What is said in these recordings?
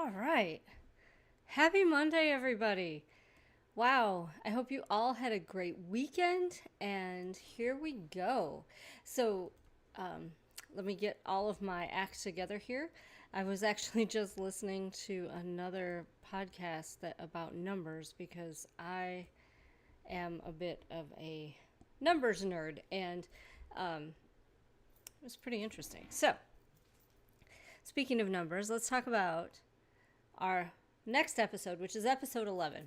All right. Happy Monday, everybody. Wow. I hope you all had a great weekend. And here we go. So, let me get all of my acts together here. I was actually just listening to another podcast about numbers because I am a bit of a numbers nerd, and it was pretty interesting. So, speaking of numbers, let's talk about our next episode, which is episode 11.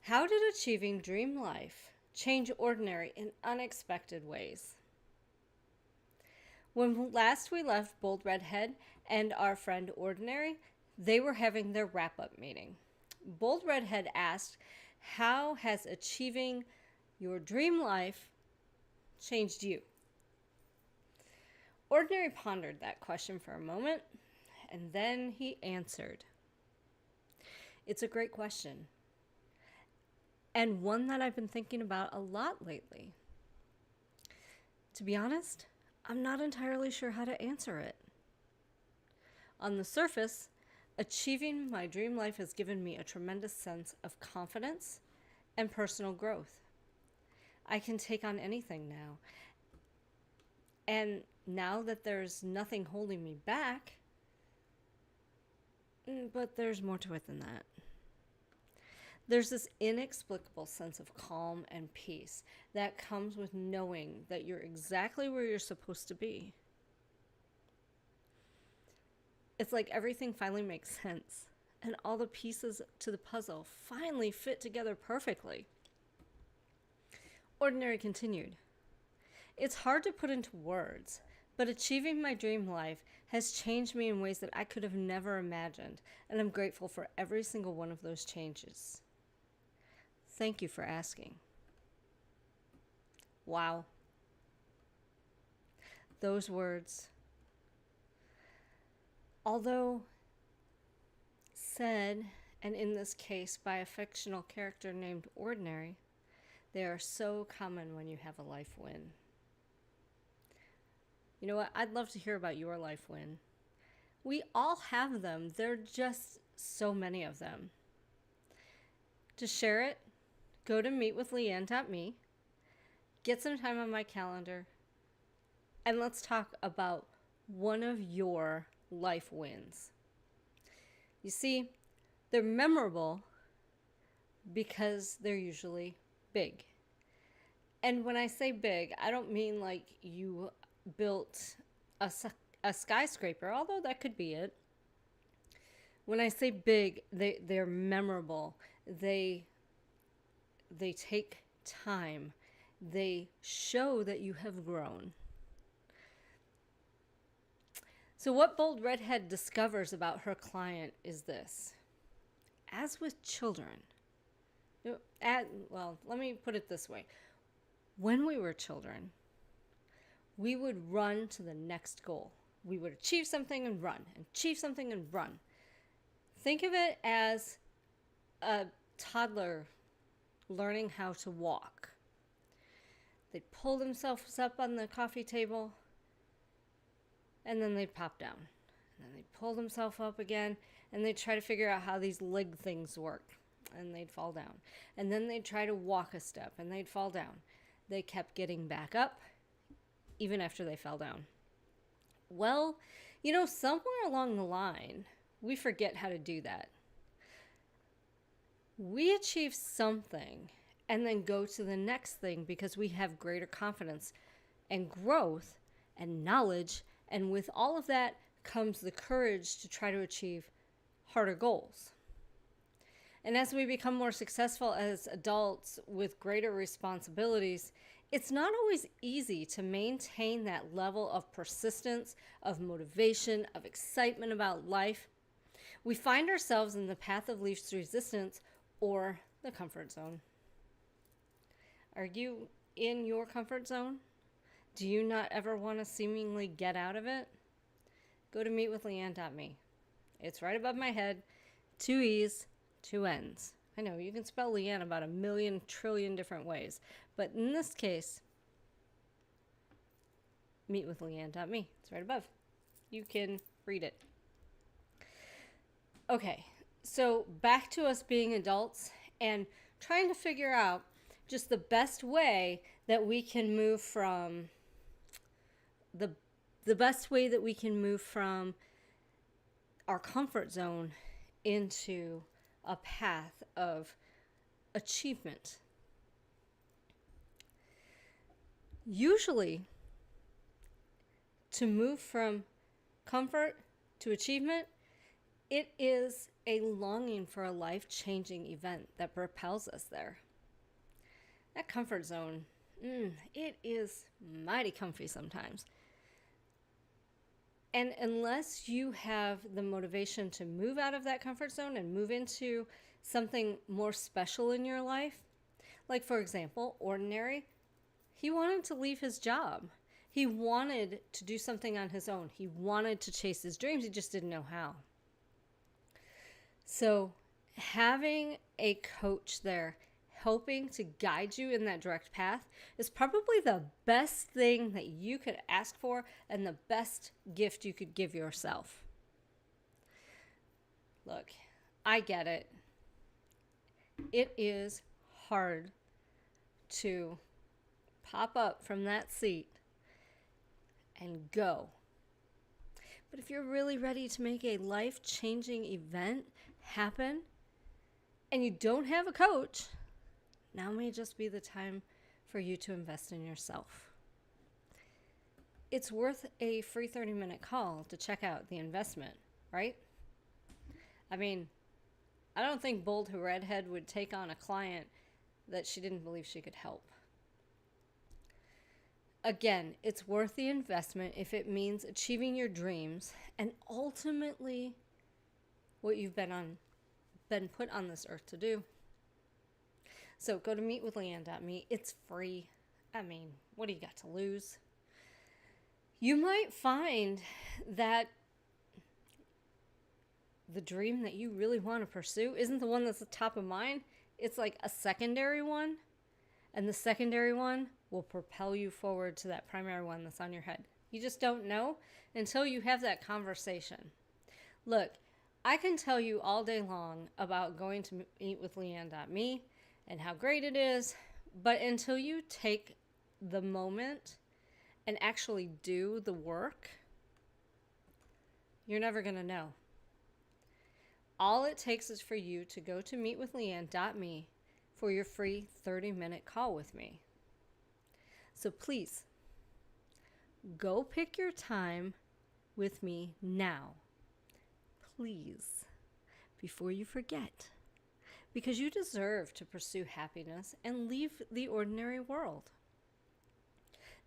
How did achieving dream life change ordinary in unexpected ways? When last we left Bold Redhead and our friend Ordinary, they were having their wrap up meeting. Bold Redhead asked, how has achieving your dream life changed you? Ordinary pondered that question for a moment, and then he answered. It's a great question, and one that I've been thinking about a lot lately. To be honest, I'm not entirely sure how to answer it. On the surface, achieving my dream life has given me a tremendous sense of confidence and personal growth. I can take on anything now. And now that there's nothing holding me back, but there's more to it than that. There's this inexplicable sense of calm and peace that comes with knowing that you're exactly where you're supposed to be. It's like everything finally makes sense, and all the pieces to the puzzle finally fit together perfectly. Ordinary continued. It's hard to put into words, but achieving my dream life has changed me in ways that I could have never imagined, and I'm grateful for every single one of those changes. Thank you for asking. Wow. Those words, although said, and in this case by a fictional character named Ordinary, they are so common when you have a life win. You know what? I'd love to hear about your life win. We all have them. There are just so many of them. To share it, go to meetwithleanne.me, get some time on my calendar, and let's talk about one of your life wins. You see, they're memorable because they're usually big. And when I say big, I don't mean like you built a skyscraper, although that could be it. When I say big, they're memorable. They take time. They show that you have grown. So what Bold Redhead discovers about her client is this. As with children, let me put it this way. When we were children, we would run to the next goal. We would achieve something and run, and achieve something and run. Think of it as a toddler learning how to walk. They'd pull themselves up on the coffee table, and then they'd pop down. And then they'd pull themselves up again, and they'd try to figure out how these leg things work, and they'd fall down. And then they'd try to walk a step, and they'd fall down. They kept getting back up, even after they fell down. Well, somewhere along the line, we forget how to do that. We achieve something and then go to the next thing because we have greater confidence and growth and knowledge. And with all of that comes the courage to try to achieve harder goals. And as we become more successful as adults with greater responsibilities, it's not always easy to maintain that level of persistence, of motivation, of excitement about life. We find ourselves in the path of least resistance or the comfort zone. Are you in your comfort zone? Do you not ever want to seemingly get out of it? Go to meetwithleanne.me. It's right above my head. 2 E's, 2 N's. I know you can spell Leanne about 1,000,000 trillion different ways, but in this case, meetwithleanne.me. It's right above. You can read it. Okay, So back to us being adults and trying to figure out just the best way that we can move from the best way that we can move from our comfort zone into a path of achievement. Usually, to move from comfort to achievement, it is a longing for a life-changing event that propels us there. That comfort zone, it is mighty comfy sometimes. And unless you have the motivation to move out of that comfort zone and move into something more special in your life, like for example, Ordinary, he wanted to leave his job. He wanted to do something on his own. He wanted to chase his dreams. He just didn't know how. So having a coach there helping to guide you in that direct path is probably the best thing that you could ask for and the best gift you could give yourself. Look, I get it. It is hard to pop up from that seat and go. But if you're really ready to make a life-changing event happen and you don't have a coach, now may just be the time for you to invest in yourself. It's worth a free 30-minute call to check out the investment, right? I mean, I don't think Bold Redhead would take on a client that she didn't believe she could help. Again, it's worth the investment if it means achieving your dreams and ultimately what you've been put on this earth to do. So go to meetwithleanne.me. It's free. I mean, what do you got to lose? You might find that the dream that you really want to pursue isn't the one that's the top of mind. It's like a secondary one. And the secondary one will propel you forward to that primary one that's on your head. You just don't know until you have that conversation. Look, I can tell you all day long about going to meetwithleanne.me and how great it is, but until you take the moment and actually do the work, you're never going to know. All it takes is for you to go to meetwithleanne.me for your free 30-minute call with me. So please, go pick your time with me now. Please, before you forget. Because you deserve to pursue happiness and leave the ordinary world.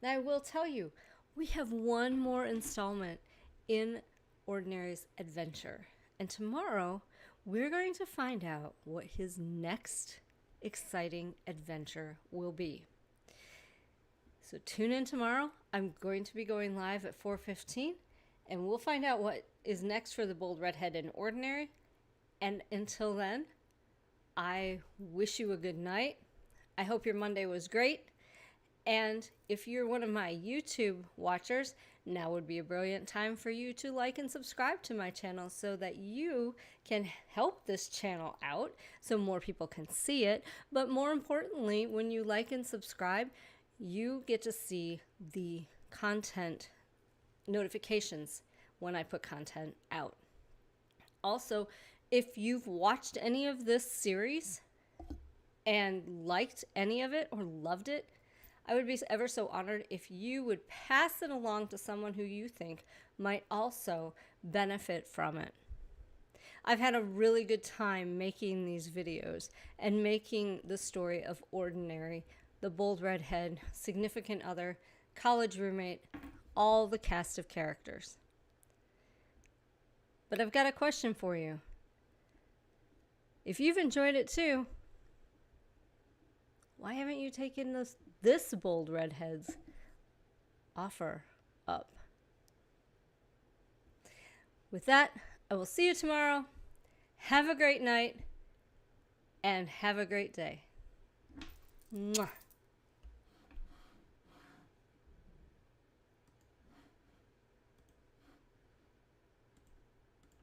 Now, I will tell you, we have one more installment in Ordinary's adventure. And tomorrow, we're going to find out what his next exciting adventure will be. So tune in tomorrow. I'm going to be going live at 4:15, and we'll find out what is next for the Bold Redhead in Ordinary. And until then, I wish you a good night. I hope your Monday was great. And if you're one of my YouTube watchers, now would be a brilliant time for you to like and subscribe to my channel so that you can help this channel out so more people can see it. But more importantly, when you like and subscribe, you get to see the content notifications when I put content out. Also, if you've watched any of this series and liked any of it or loved it, I would be ever so honored if you would pass it along to someone who you think might also benefit from it. I've had a really good time making these videos and making the story of Ordinary, the Bold Redhead, significant other, college roommate, all the cast of characters. But I've got a question for you. If you've enjoyed it too, why haven't you taken this Bold Redhead's offer up? With that, I will see you tomorrow. Have a great night and have a great day. Mwah.